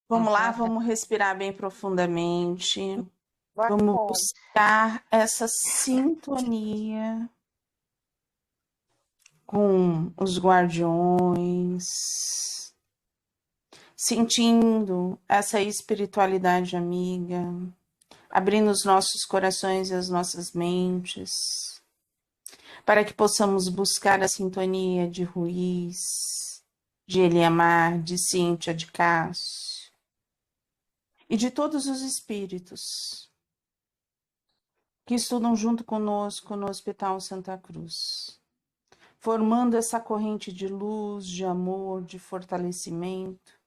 Vamos lá, vamos respirar bem profundamente. Vamos Vamos. buscar essa sintonia com os guardiões, sentindo essa espiritualidade amiga, abrindo os nossos corações e as nossas mentes, para que possamos buscar a sintonia de Ruiz, de Eliamar, de Cíntia, de Cássio e de todos os espíritos que estudam junto conosco no Hospital Santa Cruz, formando essa corrente de luz, de amor, de fortalecimento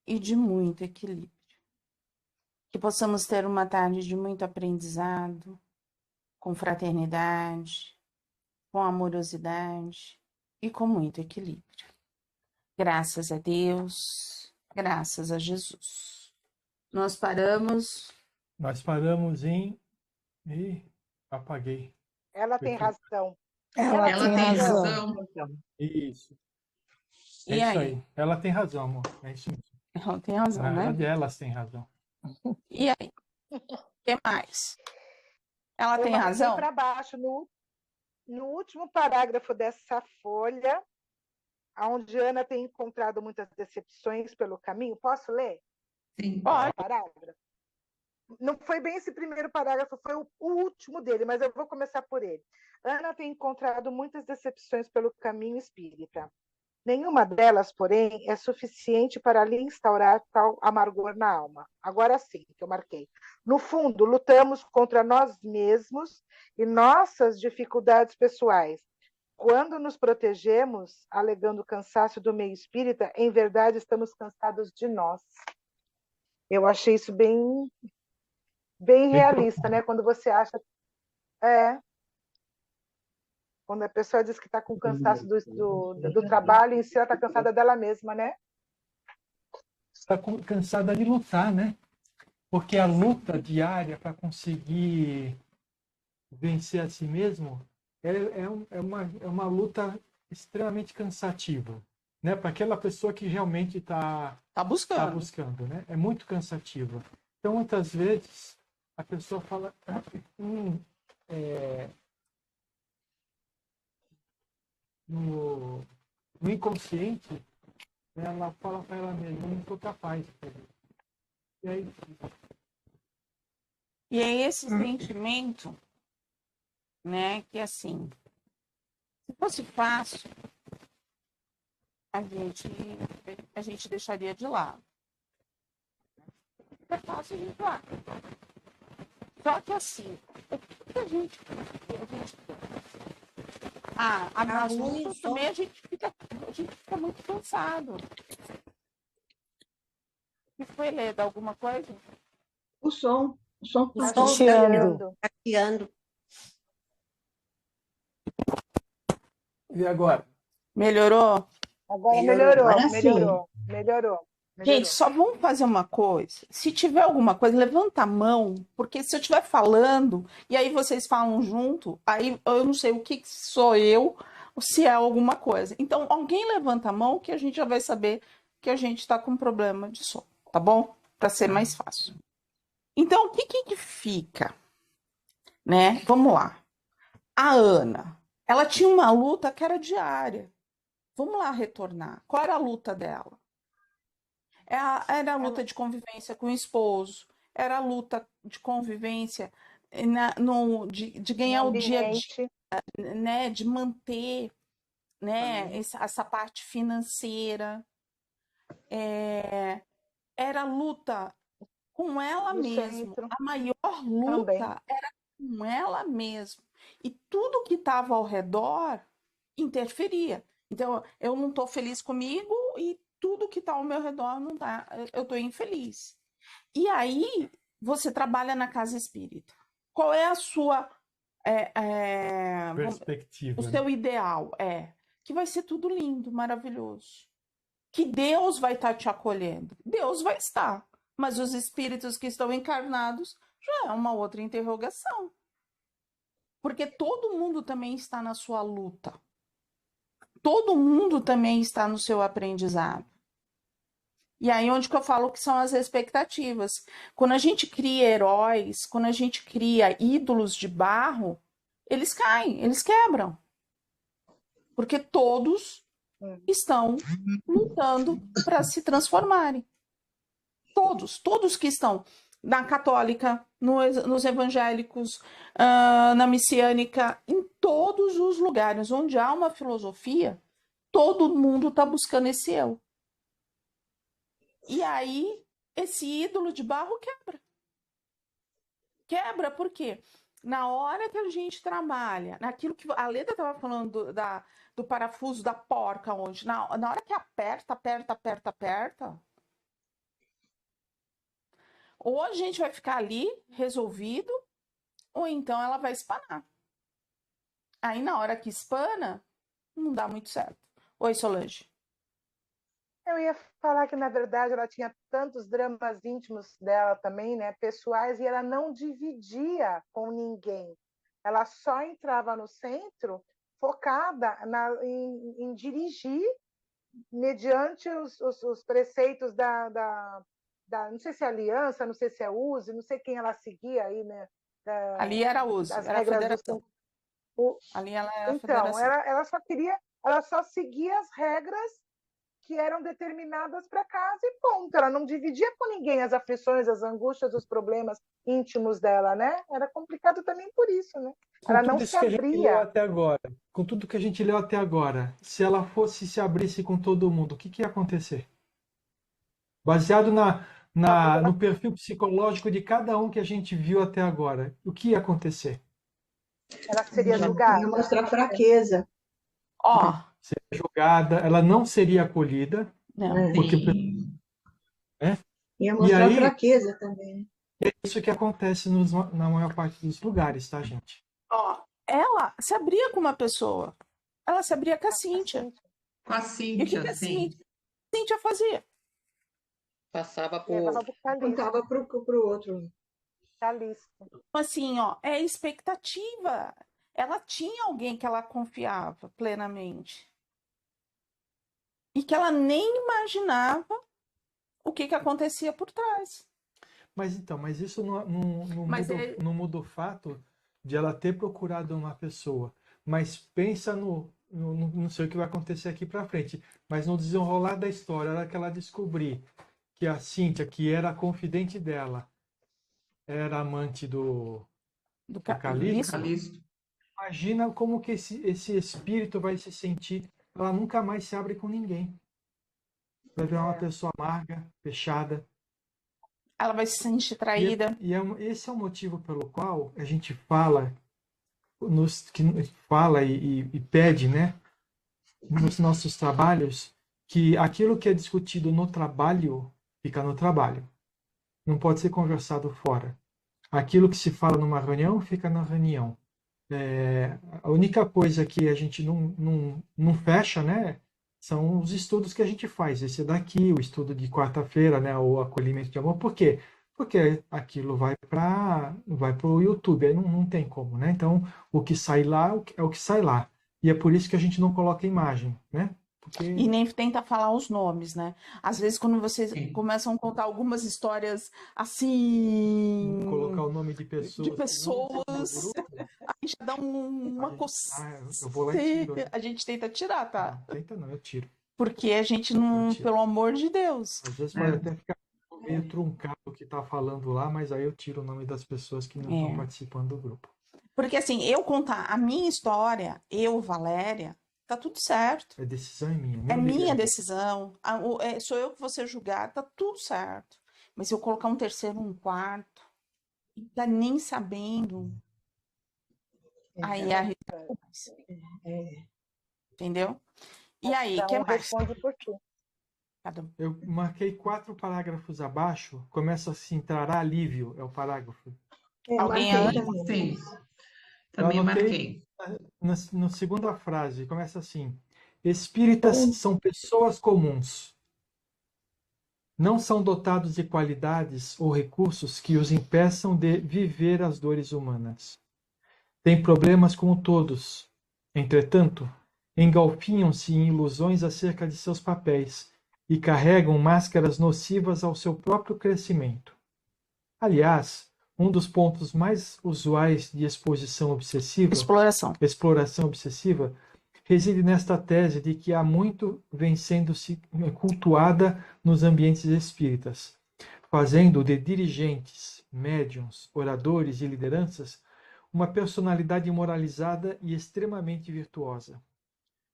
e de muito equilíbrio. Que possamos ter uma tarde de muito aprendizado, com fraternidade, com amorosidade e com muito equilíbrio. Graças a Deus, graças a Jesus. Nós paramos em... Ih, apaguei. Ela tem razão. Ela tem razão. Isso. É E isso aí? aí. Ela tem razão, amor. É isso mesmo. Ela tem razão, Na né? verdade, elas têm razão. E aí? O que mais? Ela Eu tem marquei razão? para baixo no último parágrafo dessa folha, onde Ana tem encontrado muitas decepções pelo caminho. Posso ler? Sim. Pode. Parágrafo? Não foi bem esse primeiro parágrafo, foi o último dele, mas eu vou começar por ele. Ana tem encontrado muitas decepções pelo caminho espírita. Nenhuma delas, porém, é suficiente para lhe instaurar tal amargor na alma. Agora sim, que eu marquei. No fundo, lutamos contra nós mesmos e nossas dificuldades pessoais. Quando nos protegemos, alegando cansaço do meio espírita, em verdade estamos cansados de nós. Eu achei isso bem realista, né? Quando você acha... Quando a pessoa diz que está com cansaço do trabalho, em si ela está cansada dela mesma, né? Está cansada de lutar, né? Porque a luta diária para conseguir vencer a si mesmo é uma luta extremamente cansativa, né? Para aquela pessoa que realmente está buscando, né? É muito cansativa. Então, muitas vezes, a pessoa fala... no inconsciente, ela fala para ela mesma, eu não sou capaz de fazer. E é esse sentimento, né, que assim, se fosse fácil, a gente deixaria de lado. É fácil de lado. Só que assim, o que a gente nas lutas também a gente fica muito cansado. E foi ler alguma coisa? O som Tá chiando. E agora? Melhorou? Agora melhorou. Gente, só vamos fazer uma coisa. Se tiver alguma coisa, levanta a mão, porque se eu estiver falando, e aí vocês falam junto, aí eu não sei o que sou eu, ou se é alguma coisa. Então, alguém levanta a mão que a gente já vai saber que a gente está com problema de som, tá bom? Para ser mais fácil. Então, o que fica? Né? Vamos lá. A Ana, ela tinha uma luta que era diária. Vamos lá retornar. Qual era a luta dela? Era a luta de convivência com o esposo, era a luta de convivência de ganhar o dia a dia, né, de manter, né, essa parte financeira. Era a luta com ela mesma. A maior luta também era com ela mesma. E tudo que estava ao redor interferia. Então, eu não estou feliz comigo e tudo que está ao meu redor não tá, eu estou infeliz. E aí, você trabalha na casa espírita. Qual é a sua perspectiva? O seu ideal que vai ser tudo lindo, maravilhoso. Que Deus vai estar te acolhendo. Deus vai estar. Mas os espíritos que estão encarnados já é uma outra interrogação. Porque todo mundo também está na sua luta. Todo mundo também está no seu aprendizado. E aí onde que eu falo que são as expectativas. Quando a gente cria heróis, quando a gente cria ídolos de barro, eles caem, eles quebram. Porque todos estão lutando para se transformarem. Todos que estão na católica, nos evangélicos, na messiânica, em todos os lugares onde há uma filosofia, todo mundo está buscando esse eu. E aí, esse ídolo de barro quebra. Quebra por quê? Na hora que a gente trabalha, naquilo que a Leda estava falando do parafuso da porca, onde na hora que aperta, ou a gente vai ficar ali resolvido, ou então ela vai espanar. Aí na hora que espana, não dá muito certo. Oi, Solange. Eu ia falar que, na verdade, ela tinha tantos dramas íntimos dela também, né, pessoais, e ela não dividia com ninguém. Ela só entrava no centro focada em dirigir mediante os preceitos da, não sei se é aliança, não sei se é USE, não sei quem ela seguia aí, né? Ali era USE, era a federação. Ali ela era a então, federação. ela só seguia as regras que eram determinadas para casa e ponto. Ela não dividia com ninguém as aflições, as angústias, os problemas íntimos dela, né? Era complicado também por isso, né? Ela não se abria. Com tudo que a gente leu até agora, se ela fosse se abrisse com todo mundo, o que ia acontecer? Baseado no perfil psicológico de cada um que a gente viu até agora, o que ia acontecer? Ela seria julgada. Ia mostrar fraqueza. Seria julgada, ela não seria acolhida. Não. Porque, Ia mostrar fraqueza também. É isso que acontece na maior parte dos lugares, tá, gente? Ela se abria com uma pessoa. Ela se abria com a Cíntia. Com a E o Cíntia, que a sim. Cíntia fazia? Passava Apontava pro outro. Assim, é expectativa. Ela tinha alguém que ela confiava plenamente. E que ela nem imaginava o que acontecia por trás. Mas isso não muda o fato de ela ter procurado uma pessoa. Mas pensa não sei o que vai acontecer aqui para frente, mas no desenrolar da história, a hora que ela descobrir que a Cíntia, que era a confidente dela, era amante do Calixto. Imagina como que esse espírito vai se sentir. Ela nunca mais se abre com ninguém. Vai virar uma pessoa amarga, fechada. Ela vai se sentir traída. Esse é o motivo pelo qual a gente fala, e pede, né, nos nossos trabalhos, que aquilo que é discutido no trabalho fica no trabalho. Não pode ser conversado fora. Aquilo que se fala numa reunião fica na reunião. A única coisa que a gente não fecha, né, são os estudos que a gente faz. Esse daqui, o estudo de quarta-feira, né, o acolhimento de amor. Por quê? Porque aquilo vai para o YouTube, aí não tem como, né? Então, o que sai lá é o que sai lá. E é por isso que a gente não coloca imagem, né? E nem tenta falar os nomes, né? Às vezes, quando vocês começam a contar algumas histórias assim. Colocar o nome de pessoas. A gente dá uma coceira. Eu vou lá e tiro, né? A gente tenta tirar, tá? Não tenta não, eu tiro. Porque a gente não. Pelo amor de Deus. Às vezes pode até ficar meio truncado o que tá falando lá, mas aí eu tiro o nome das pessoas que não estão participando do grupo. Porque assim, eu contar a minha história, Valéria. Tá tudo certo. A decisão é minha. É minha decisão. Sou eu que vou ser julgada, tá tudo certo. Mas se eu colocar um terceiro, um quarto, e tá nem sabendo, aí a entendeu? E aí, o que mais? Responde por tu. Eu marquei 4 parágrafos abaixo, começa assim, trará alívio, é o parágrafo. Alguém Sim. Também marquei. Na segunda frase, começa assim: espíritas são pessoas comuns. Não são dotados de qualidades ou recursos que os impeçam de viver as dores humanas. Têm problemas como todos. Entretanto, engalfinham-se em ilusões acerca de seus papéis e carregam máscaras nocivas ao seu próprio crescimento. Aliás, um dos pontos mais usuais de exploração obsessiva, reside nesta tese de que há muito vem sendo cultuada nos ambientes espíritas, fazendo de dirigentes, médiuns, oradores e lideranças uma personalidade moralizada e extremamente virtuosa.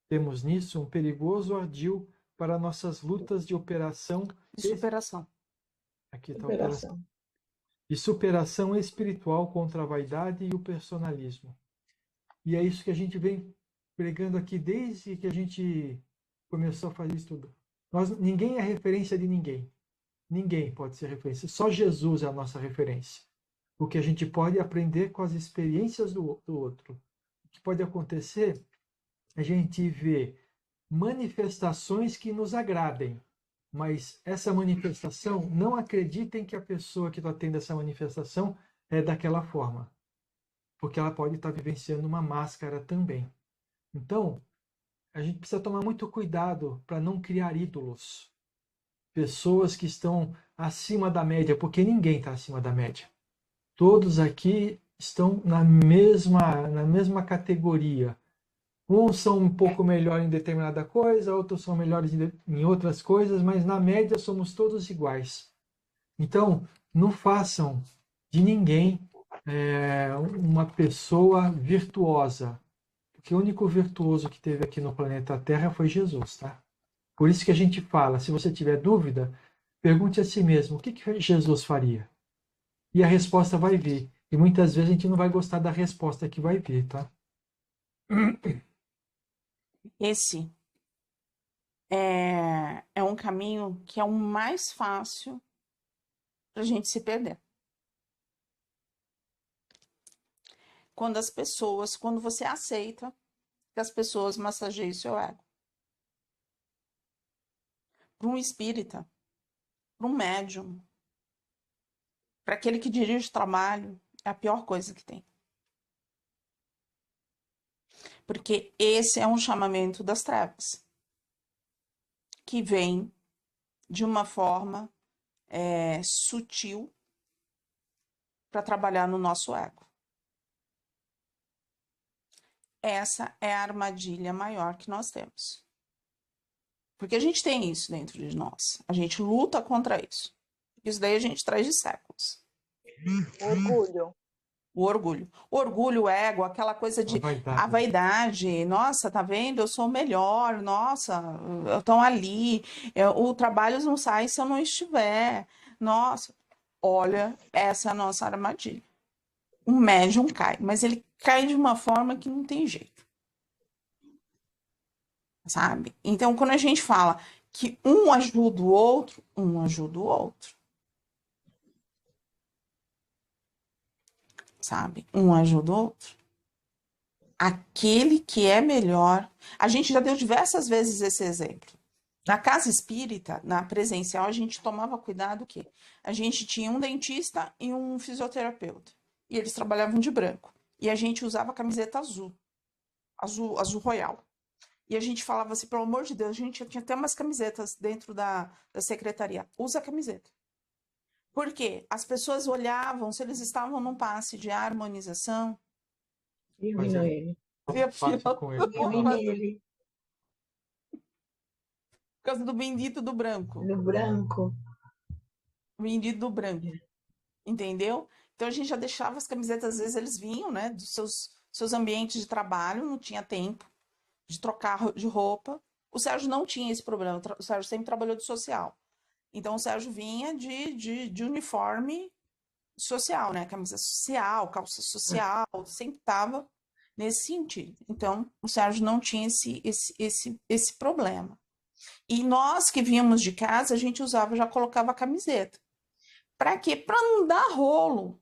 Temos nisso um perigoso ardil para nossas lutas de operação e superação. Aqui está operação. De superação espiritual contra a vaidade e o personalismo. E é isso que a gente vem pregando aqui desde que a gente começou a fazer isso tudo. Ninguém é referência de ninguém. Ninguém pode ser referência. Só Jesus é a nossa referência. O que a gente pode aprender com as experiências do outro. O que pode acontecer, a gente vê manifestações que nos agradem. Mas essa manifestação, não acreditem que a pessoa que está tendo essa manifestação é daquela forma. Porque ela pode estar vivenciando uma máscara também. Então, a gente precisa tomar muito cuidado para não criar ídolos. Pessoas que estão acima da média, porque ninguém está acima da média. Todos aqui estão na mesma categoria. Uns são um pouco melhor em determinada coisa, outros são melhores em outras coisas, mas na média somos todos iguais. Então, não façam de ninguém uma pessoa virtuosa. Porque o único virtuoso que teve aqui no planeta Terra foi Jesus, tá? Por isso que a gente fala, se você tiver dúvida, pergunte a si mesmo, o que Jesus faria? E a resposta vai vir. E muitas vezes a gente não vai gostar da resposta que vai vir, tá? Esse é um caminho que é o mais fácil para a gente se perder. Quando você aceita que as pessoas massageiem o seu ego. Para um espírita, para um médium, para aquele que dirige o trabalho, é a pior coisa que tem. Porque esse é um chamamento das trevas, que vem de uma forma sutil para trabalhar no nosso ego. Essa é a armadilha maior que nós temos. Porque a gente tem isso dentro de nós. A gente luta contra isso. Isso daí a gente traz de séculos. Orgulho. O orgulho. O orgulho, o ego, aquela coisa de a vaidade. Nossa, tá vendo? Eu sou o melhor. Nossa, estão ali. O trabalho não sai se eu não estiver. Nossa, olha, essa é a nossa armadilha. O médium cai, mas ele cai de uma forma que não tem jeito. Sabe? Então, quando a gente fala que um ajuda o outro, um ajuda o outro. Sabe? Um ajuda o outro. Aquele que é melhor. A gente já deu diversas vezes esse exemplo. Na casa espírita, na presencial, a gente tomava cuidado que a gente tinha um dentista e um fisioterapeuta. E eles trabalhavam de branco. E a gente usava camiseta azul. Azul royal. E a gente falava assim, pelo amor de Deus, a gente tinha até umas camisetas dentro da secretaria. Usa a camiseta. Por quê? As pessoas olhavam se eles estavam num passe de harmonização. Eu vi nele. Por causa do bendito do branco. No branco. O bendito do branco. Entendeu? Então a gente já deixava as camisetas, às vezes eles vinham, né, dos seus ambientes de trabalho, não tinha tempo de trocar de roupa. O Sérgio não tinha esse problema, o Sérgio sempre trabalhou de social. Então o Sérgio vinha de uniforme social, né, camisa social, calça social, sempre estava nesse sentido. Então o Sérgio não tinha esse problema. E nós que vínhamos de casa, a gente já colocava a camiseta. Para quê? Para não dar rolo.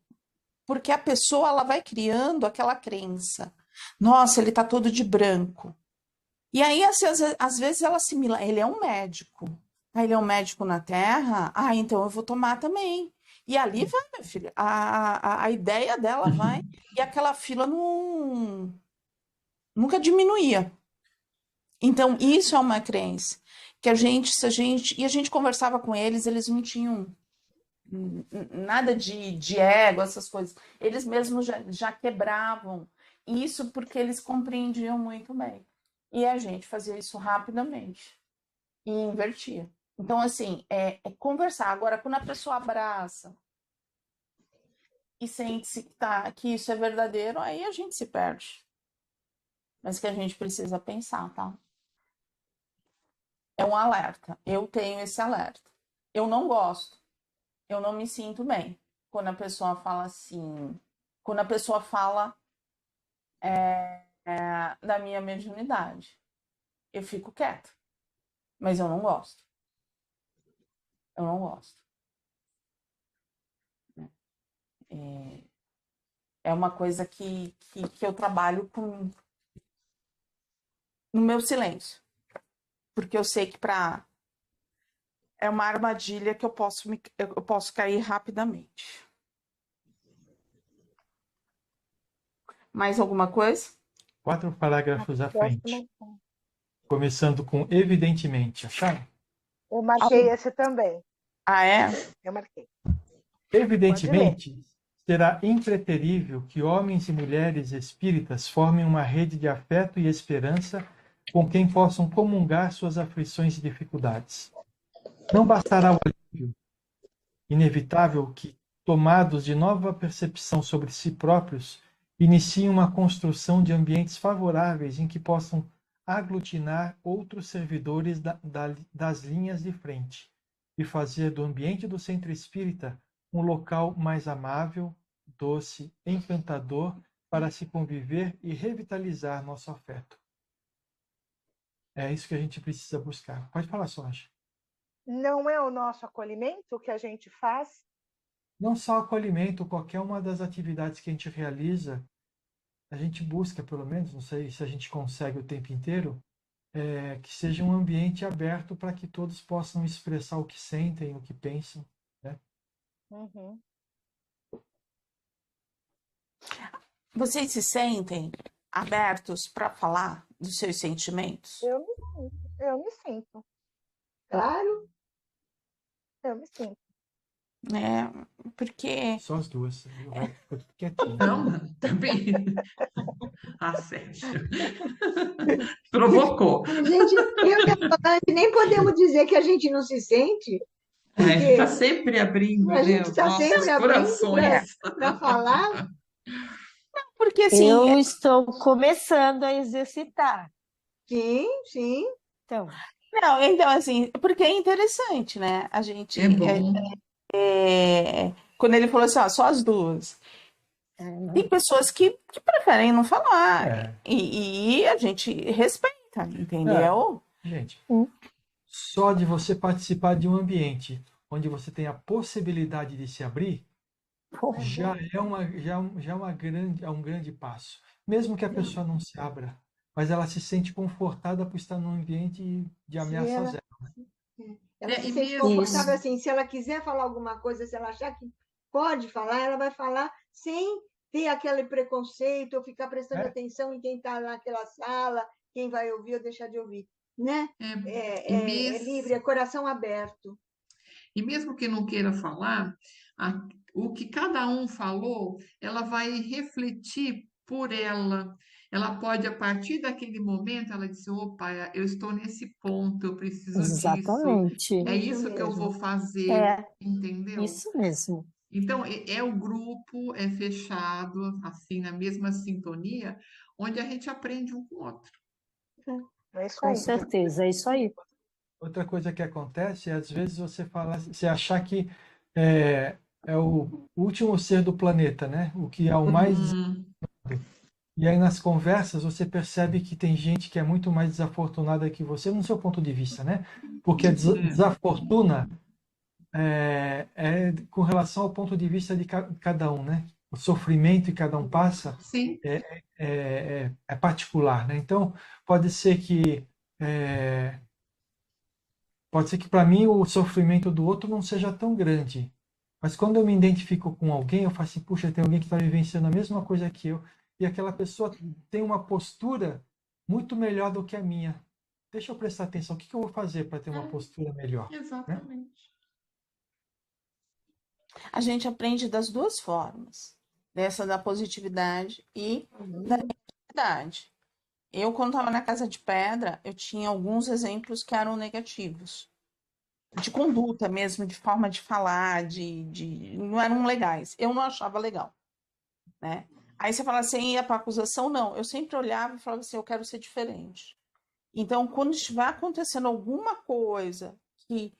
Porque a pessoa ela vai criando aquela crença. Nossa, ele tá todo de branco. E aí, assim, às vezes ela assimila, ele é um médico. Ele é um médico na Terra? Então eu vou tomar também. E ali vai, minha filha. A ideia dela vai. E aquela fila nunca diminuía. Então, isso é uma crença que a gente conversava com eles, eles não tinham nada de ego, essas coisas. Eles mesmos já quebravam isso porque eles compreendiam muito bem. E a gente fazia isso rapidamente e invertia. Então, assim, é conversar. Agora, quando a pessoa abraça e sente-se que isso é verdadeiro, aí a gente se perde. Mas que a gente precisa pensar, tá? É um alerta. Eu tenho esse alerta. Eu não gosto. Eu não me sinto bem quando a pessoa fala assim. Quando a pessoa fala da minha mediunidade. Eu fico quieta. Mas eu não gosto. Eu não gosto. É uma coisa que eu trabalho no meu silêncio. Porque eu sei que é uma armadilha que eu posso cair rapidamente. Mais alguma coisa? 4 parágrafos à frente. Próximo. Começando com evidentemente. Acharam? Eu marquei esse também. Ah, é? Eu marquei. Evidentemente, será impreterível que homens e mulheres espíritas formem uma rede de afeto e esperança com quem possam comungar suas aflições e dificuldades. Não bastará o alívio inevitável que, tomados de nova percepção sobre si próprios, iniciem uma construção de ambientes favoráveis em que possam aglutinar outros servidores das linhas de frente e fazer do ambiente do centro espírita um local mais amável, doce, encantador para se conviver e revitalizar nosso afeto. É isso que a gente precisa buscar. Pode falar, Solange. Não é o nosso acolhimento que a gente faz? Não só acolhimento, qualquer uma das atividades que a gente realiza, a gente busca, pelo menos, não sei se a gente consegue o tempo inteiro, que seja um ambiente aberto para que todos possam expressar o que sentem, o que pensam. Né? Uhum. Vocês se sentem abertos para falar dos seus sentimentos? Eu me sinto. Claro. Eu me sinto. Porque Só as duas. O resto ficou tudo quietinho. Não, também. Assédio. Provocou. A gente, eu e a Solange nem podemos dizer que a gente não se sente, A gente porque está sempre abrindo, a né, gente os está nossos sempre abrindo corações. para falar. porque assim, Eu estou começando a exercitar. Sim, sim. Então, não, então assim, porque é interessante, né? A gente É bom. quando ele falou assim, ó, só as duas. Tem pessoas que preferem não falar. É. E a gente respeita, entendeu? Gente, só de você participar de um ambiente onde você tem a possibilidade de se abrir, já é um grande passo. Mesmo que a pessoa não se abra, mas ela se sente confortada por estar num ambiente de ameaça ela- zero. Ela É, se e sente mesmo- confortável assim. Se ela quiser falar alguma coisa, se ela achar que pode falar, ela vai falar sem ter aquele preconceito ou ficar prestando É. atenção em quem está naquela sala, quem vai ouvir ou deixar de ouvir. Né? E É mesmo- livre, é coração aberto. E mesmo que não queira falar, o que cada um falou, ela vai refletir por ela. Ela pode, a partir daquele momento, ela dizer, opa, eu estou nesse ponto, eu preciso disso. exatamente. É Isso isso que eu mesmo. vou fazer, É, entendeu? isso mesmo. Então, é o grupo, é fechado, assim, na mesma sintonia, onde a gente aprende um com o outro. É isso Com aí. certeza, é isso aí. Outra coisa que acontece é, às vezes, você achar que é o último ser do planeta, né? O que é o mais... E aí, nas conversas, você percebe que tem gente que é muito mais desafortunada que você, no seu ponto de vista, né? Porque a desafortuna é com relação ao ponto de vista de cada um, né? O sofrimento que cada um passa Sim, é particular, né? Então, pode ser que para mim o sofrimento do outro não seja tão grande, mas quando eu me identifico com alguém, eu falo assim, puxa, tem alguém que está vivenciando a mesma coisa que eu, e aquela pessoa tem uma postura muito melhor do que a minha. deixa eu prestar atenção, o que que eu vou fazer para ter uma postura melhor, né? Exatamente. A gente aprende das duas formas, dessa da positividade e da negatividade. Eu, quando estava na Casa de Pedra, eu tinha alguns exemplos que eram negativos, de conduta mesmo, de forma de falar, não eram legais. Eu não achava legal, né? Aí você fala assim, ia para acusação? Não, eu sempre olhava e falava assim, eu quero ser diferente. Então, quando estiver acontecendo alguma coisa que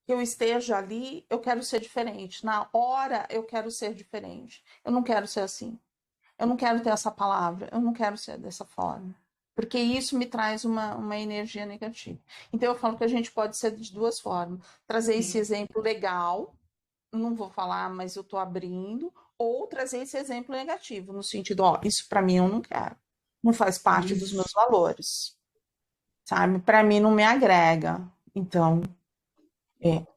eu esteja ali, eu quero ser diferente. Na hora, eu quero ser diferente. Eu não quero ser assim. Eu não quero ter essa palavra. Eu não quero ser dessa forma. Porque isso me traz uma energia negativa. Então, eu falo que a gente pode ser de duas formas. Trazer esse exemplo legal, não vou falar, mas eu estou abrindo, ou trazer esse exemplo negativo, no sentido, ó, isso para mim eu não quero. Não faz parte dos meus valores. Sabe? Para mim não me agrega. Então,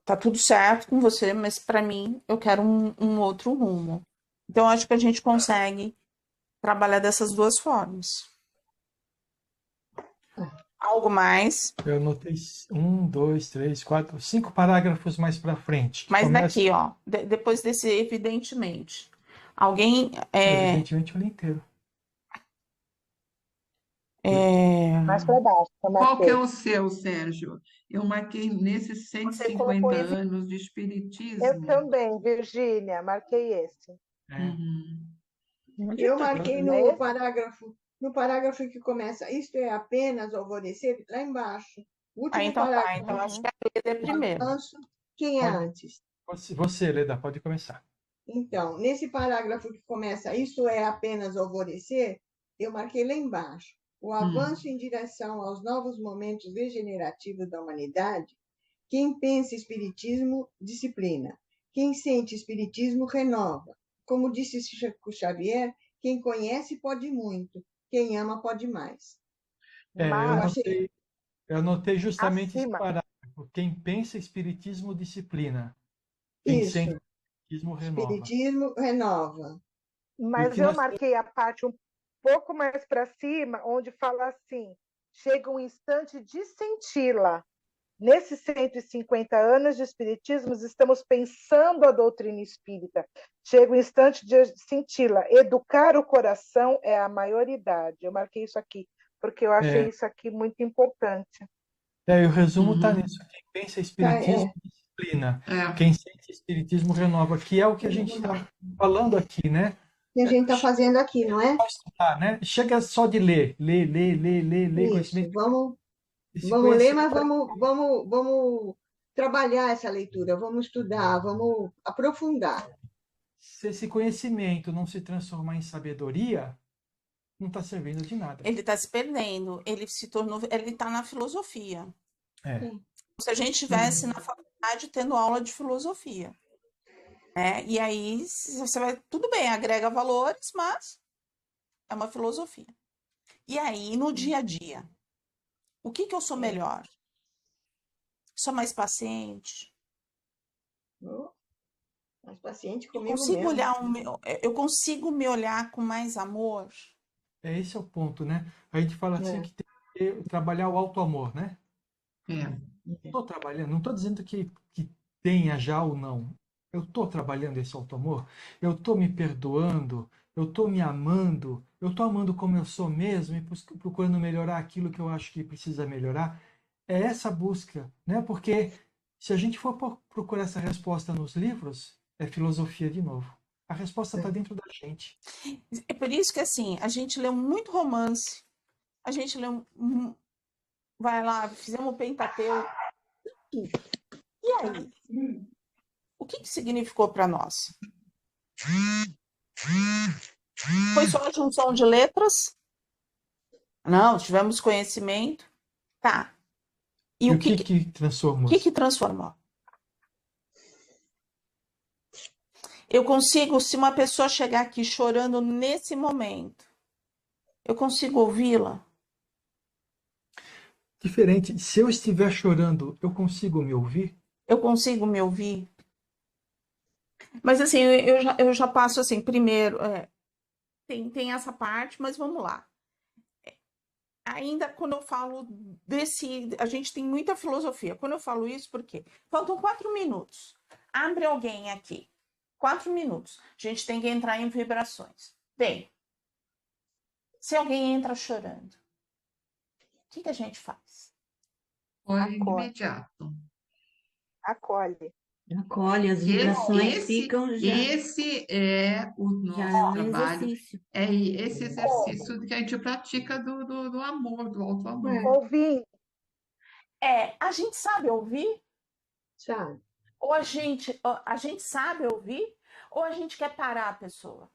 tá tudo certo com você, mas para mim eu quero um outro rumo. Então, acho que a gente consegue trabalhar dessas duas formas. Algo mais? Eu anotei 1, 2, 3, 4, 5 parágrafos mais para frente, que Mas começa, daqui, ó, depois desse, evidentemente. Alguém. evidentemente, o dia inteiro. Mais para baixo, eu Qual que é marquei. o seu, Sérgio? Eu marquei nesses Você 150 colocou anos de Eu espiritismo. também, Virgínia, marquei esse. Uhum. Eu marquei Não é no parágrafo que começa, isto é apenas alvorecer, lá embaixo. O Ah, último então tá. parágrafo, Então acho que a Leda é primeiro. avanço, quem é Pode- antes? Você, Leda, pode começar. Então, nesse parágrafo que começa, isto é apenas alvorecer, eu marquei lá embaixo. O avanço em direção aos novos momentos regenerativos da humanidade, quem pensa espiritismo, disciplina. Quem sente espiritismo, renova. Como disse Chico Xavier, quem conhece pode muito, quem ama pode mais. Eu Mas, achei- anotei justamente esse acima. parágrafo. Quem pensa espiritismo disciplina. Quem sente Isso, espiritismo renova. espiritismo renova. E o Mas que eu nós marquei a parte um pouco mais para cima, onde fala assim: chega um instante de senti-la. Nesses 150 anos de espiritismo, estamos pensando a doutrina espírita. Chega o instante de senti-la. Educar o coração é a maioridade. Eu marquei isso aqui, porque eu achei isso aqui muito importante. o resumo está Uhum. nisso. Quem pensa espiritismo É. disciplina. É. Quem sente espiritismo renova, que é o que a gente está falando aqui, né? Que a gente está fazendo aqui, não é? Estudar, né? Chega só de ler, ler, Isso. conhecimento. Esse Vamos ler, conhecimento, mas vamos trabalhar essa leitura, vamos estudar, vamos aprofundar. se esse conhecimento não se transformar em sabedoria, não está servindo de nada. Ele está se perdendo. Ele se tornou. Ele está na filosofia. É. Se a gente estivesse na faculdade tendo aula de filosofia. Né? E aí você vai. Tudo bem, agrega valores, mas é uma filosofia. E aí, no dia a dia, o que eu sou melhor? Sou mais paciente? Mas paciente Eu comigo consigo mesmo. eu consigo me olhar com mais amor? Esse é o ponto, né? A gente fala assim que tem que trabalhar o auto-amor, né? É. Estou trabalhando, não estou dizendo que tenha já ou não. Eu estou trabalhando esse auto-amor, eu estou me perdoando, eu estou me amando, eu estou amando como eu sou mesmo e procurando melhorar aquilo que eu acho que precisa melhorar. É essa busca, né? Porque se a gente for procurar essa resposta nos livros, é filosofia de novo. A resposta está dentro da gente. É por isso que, assim, a gente lê muito romance, a gente lê vai lá, fizemos o Pentateuco. E aí? O que significou para nós? Foi só a junção de letras? Não, tivemos conhecimento. Tá. E o que transformou? O que transformou? Eu consigo, se uma pessoa chegar aqui chorando nesse momento, eu consigo ouvi-la? Diferente, se eu estiver chorando, eu consigo me ouvir? Eu consigo me ouvir? Mas assim, eu já passo assim, primeiro, tem essa parte, mas vamos lá. ainda quando eu falo desse, a gente tem muita filosofia. Quando eu falo isso, por quê? Faltam 4 minutos. Abre alguém aqui. 4 minutos. A gente tem que entrar em vibrações. Bem, se alguém entra chorando, o que a gente faz? Olhe de Acolhe. imediato. Acolhe. Acolhe, as Que vibrações esse, ficam já, esse é o já nosso é um trabalho, exercício. é esse exercício que a gente pratica do amor, do alto amor. Ouvir. A gente sabe ouvir? Sabe? Ou a gente sabe ouvir? Ou a gente quer parar a pessoa?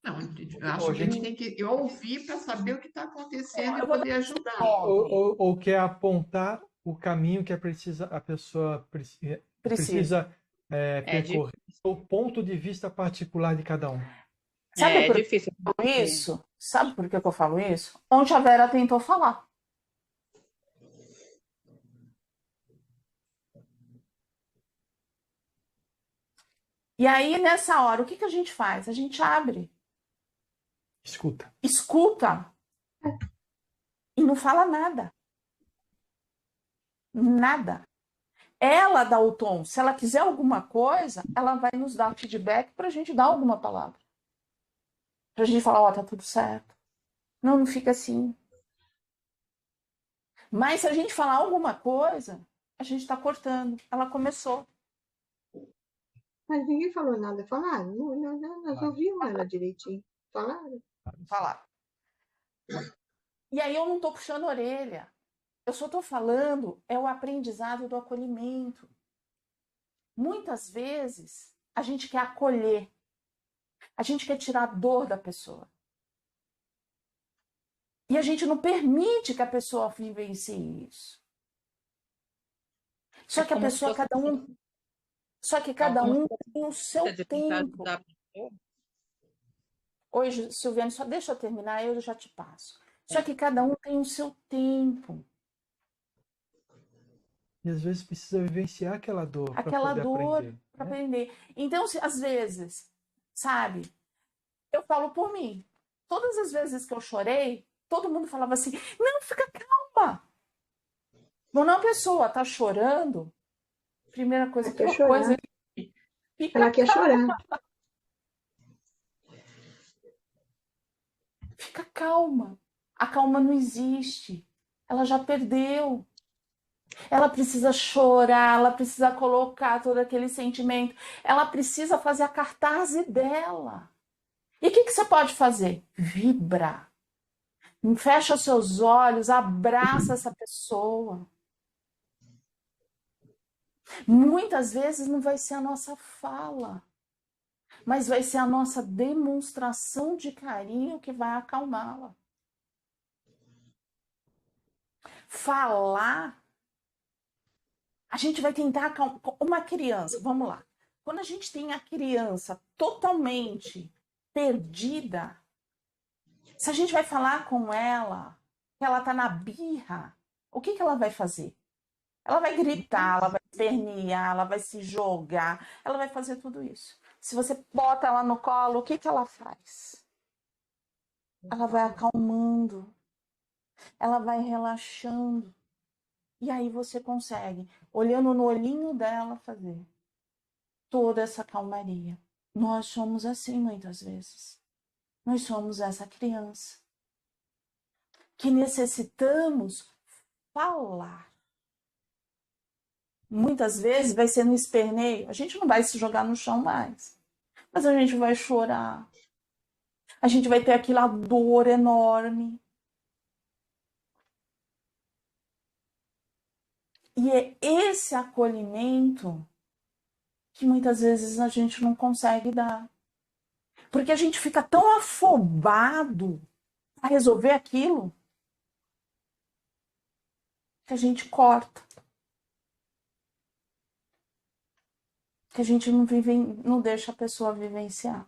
Não, eu acho que a gente tem que ouvir para saber o que está acontecendo e Eu vou poder ajudar. Ou quer apontar o caminho que a pessoa Precisa. precisa É percorrer, o ponto de vista particular de cada um. Sabe por que difícil. eu falo isso? Sabe por que eu falo isso? Ontem a Vera tentou falar. E aí, nessa hora, o que a gente faz? A gente abre, Escuta. escuta e não fala nada. Nada. Ela dá o tom. Se ela quiser alguma coisa, ela vai nos dar feedback para a gente dar alguma palavra. Para a gente falar, ó, tá tudo certo. Não, não fica assim. Mas se a gente falar alguma coisa, a gente está cortando. Ela começou. Mas ninguém falou nada. Falaram? Nós ouvimos ela direitinho. Falaram? Falar. E aí eu não estou puxando a orelha. Eu só estou falando, é o aprendizado do acolhimento. Muitas vezes, a gente quer acolher. A gente quer tirar a dor da pessoa. E a gente não permite que a pessoa vivencie isso. Só que a pessoa, cada um. Só que cada um tem o seu tempo. Oi, Silviane, só deixa eu terminar, eu já te passo. Só que cada um tem o seu tempo. E às vezes precisa vivenciar aquela dor para Aquela poder dor aprender. para Né? aprender. Então, às vezes, sabe, eu falo por mim. Todas as vezes que eu chorei, todo mundo falava assim: não, fica calma. Quando uma pessoa tá chorando, primeira coisa Ela que quer eu chorar. coisa, fica Ela quer chorar. Fica calma. A calma não existe. Ela já perdeu. Ela precisa chorar, ela precisa colocar todo aquele sentimento. Ela precisa fazer a cartaz dela. E o que você pode fazer? Vibra. Fecha os seus olhos, abraça essa pessoa. Muitas vezes não vai ser a nossa fala, mas vai ser a nossa demonstração de carinho que vai acalmá-la. Falar, a gente vai tentar acalmar uma criança. Vamos lá. Quando a gente tem a criança totalmente perdida, se a gente vai falar com ela, que ela tá na birra, o que ela vai fazer? Ela vai gritar, ela vai espernear, ela vai se jogar, ela vai fazer tudo isso. Se você bota ela no colo, o que ela faz? Ela vai acalmando, ela vai relaxando. E aí você consegue, olhando no olhinho dela, fazer toda essa calmaria. Nós somos assim muitas vezes. Nós somos essa criança que necessitamos falar. Muitas vezes vai ser no esperneio. A gente não vai se jogar no chão mais. Mas a gente vai chorar. A gente vai ter aquela dor enorme. E é esse acolhimento que muitas vezes a gente não consegue dar. Porque a gente fica tão afobado a resolver aquilo que a gente corta. Que a gente não deixa a pessoa vivenciar.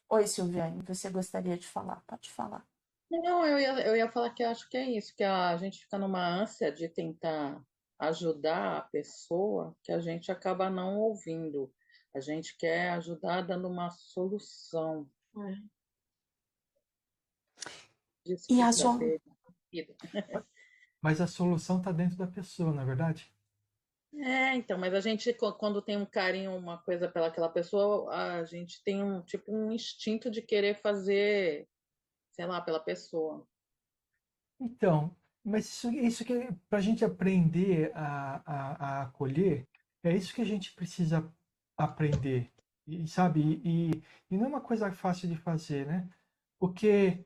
Oi, Silviane, você gostaria de falar? Pode falar. Não, eu ia falar que eu acho que é isso, que a gente fica numa ânsia de tentar ajudar a pessoa que a gente acaba não ouvindo. A gente quer ajudar dando uma solução. Disso E a precisa sua. ter vida. Mas a solução está dentro da pessoa, não é verdade? Então, mas a gente, quando tem um carinho, uma coisa pelaquela pessoa, a gente tem tipo um instinto de querer fazer, sei lá, pela pessoa. Então, mas isso que para a gente aprender a acolher, é isso que a gente precisa aprender, e sabe? E não é uma coisa fácil de fazer, né? Porque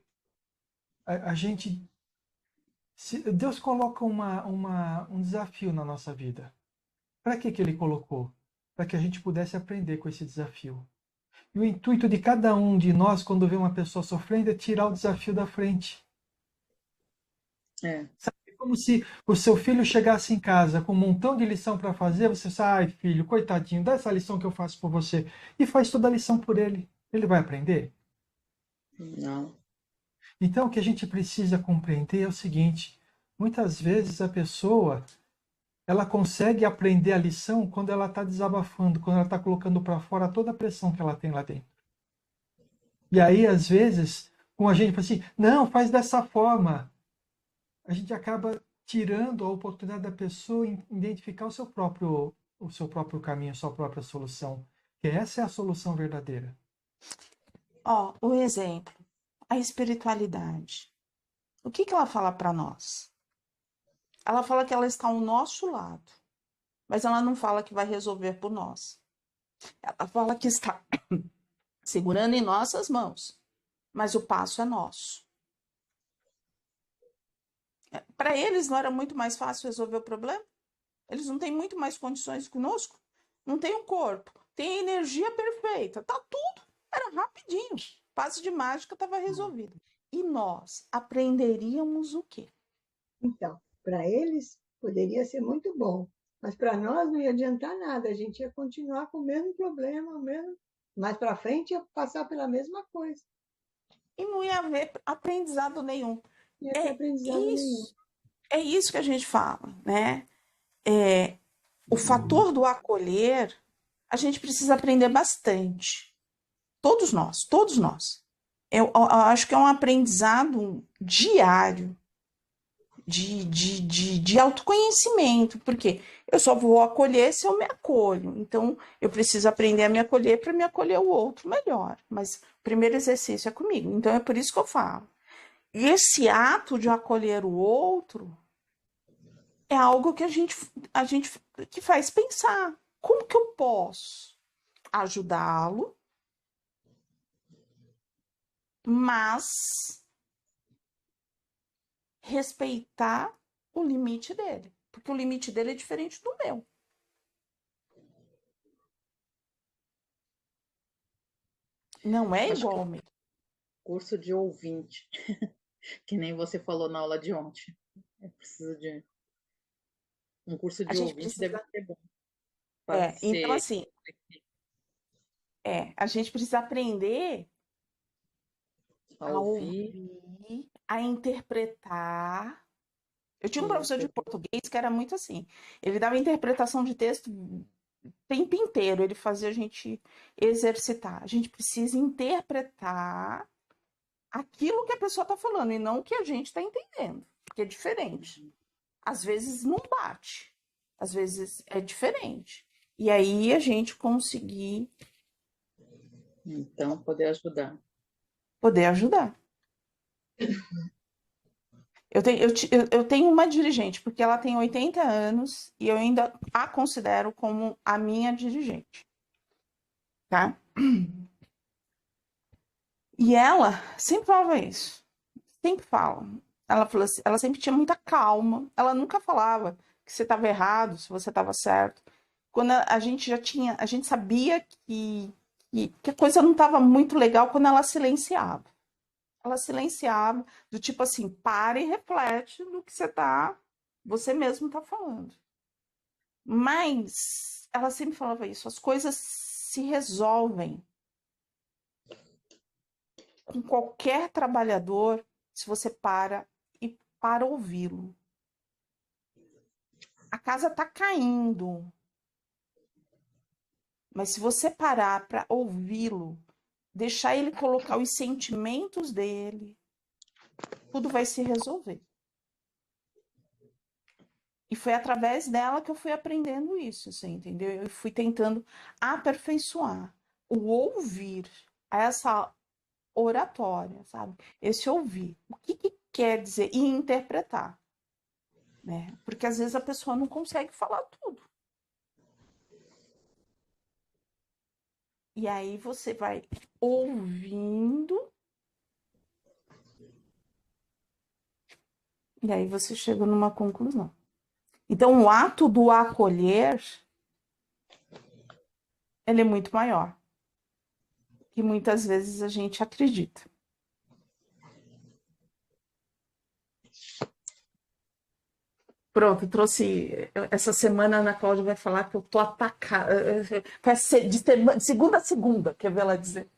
a gente, Deus coloca um desafio na nossa vida. Para que ele colocou? Para que a gente pudesse aprender com esse desafio. E o intuito de cada um de nós, quando vê uma pessoa sofrendo, é tirar o desafio da frente. É. É como se o seu filho chegasse em casa com um montão de lição para fazer, você sai, ai filho, coitadinho, dá essa lição que eu faço por você. E faz toda a lição por ele. Ele vai aprender? Não. Então, o que a gente precisa compreender é o seguinte: muitas vezes a pessoa ela consegue aprender a lição quando ela está desabafando, quando ela está colocando para fora toda a pressão que ela tem lá dentro. E aí, às vezes, com a gente fala assim, não, faz dessa forma. A gente acaba tirando a oportunidade da pessoa em identificar o seu próprio caminho, a sua própria solução. Que essa é a solução verdadeira. Ó, o exemplo, a espiritualidade. O que ela fala para nós? Ela fala que ela está ao nosso lado, mas ela não fala que vai resolver por nós. Ela fala que está segurando em nossas mãos, mas o passo é nosso. Para eles não era muito mais fácil resolver o problema? Eles não têm muito mais condições conosco? Não tem um corpo, tem a energia perfeita, tá tudo, era rapidinho. Passe de mágica estava resolvido. E nós aprenderíamos o quê? Então, para eles poderia ser muito bom, mas para nós não ia adiantar nada, a gente ia continuar com o mesmo problema, mais para frente ia passar pela mesma coisa, E não ia haver aprendizado nenhum. não ia ter aprendizado nenhum. É isso que a gente fala, né? O fator do acolher, a gente precisa aprender bastante. Todos nós, todos nós. Eu acho que é um aprendizado diário de autoconhecimento, porque eu só vou acolher se eu me acolho. Então, eu preciso aprender a me acolher para me acolher o outro melhor. Mas o primeiro exercício é comigo. Então, é por isso que eu falo. E esse ato de acolher o outro é algo que a gente que faz pensar. Como que eu posso ajudá-lo, mas respeitar o limite dele? Porque o limite dele é diferente do meu. Não é Acho que igual ao meu. curso de ouvinte, que nem você falou na aula de ontem. Eu preciso de um curso A de gente ouvinte, deve precisa. ser bom. Para Então, ser. assim, a gente precisa aprender A a ouvir, ouvir, a interpretar. Eu tinha um e professor de receber. português que era muito assim. Ele dava interpretação de texto o tempo inteiro. Ele fazia a gente exercitar. A gente precisa interpretar aquilo que a pessoa está falando e não o que a gente está entendendo, porque é diferente. Às vezes não bate, às vezes é diferente. E aí a gente conseguir Então, poder ajudar. poder ajudar. Eu tenho uma dirigente, porque ela tem 80 anos e eu ainda a considero como a minha dirigente. Tá? E ela sempre falava isso. Sempre fala. Ela falou assim, ela sempre tinha muita calma. Ela nunca falava que você estava errado, se você estava certo. Quando a gente já tinha, a gente sabia que a coisa não estava muito legal quando ela silenciava. Ela silenciava, do tipo assim, para e reflete no que você mesmo está falando. Mas ela sempre falava isso, as coisas se resolvem com qualquer trabalhador se você para ouvi-lo. A casa está caindo, mas se você parar para ouvi-lo, deixar ele colocar os sentimentos dele, tudo vai se resolver. E foi através dela que eu fui aprendendo isso, assim, entendeu? Eu fui tentando aperfeiçoar o ouvir, essa oratória, sabe? Esse ouvir. O que que quer dizer? E interpretar, né? Porque às vezes a pessoa não consegue falar tudo. E aí você vai ouvindo, e aí você chega numa conclusão. Então, o ato do acolher, ele é muito maior, que muitas vezes a gente acredita. Pronto, trouxe. Essa semana a Ana Cláudia vai falar que eu tô atacada. De segunda a segunda, quer ver ela dizer?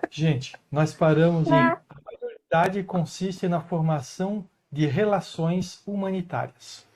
Gente, nós paramos em. A maioridade consiste na formação de relações humanitárias.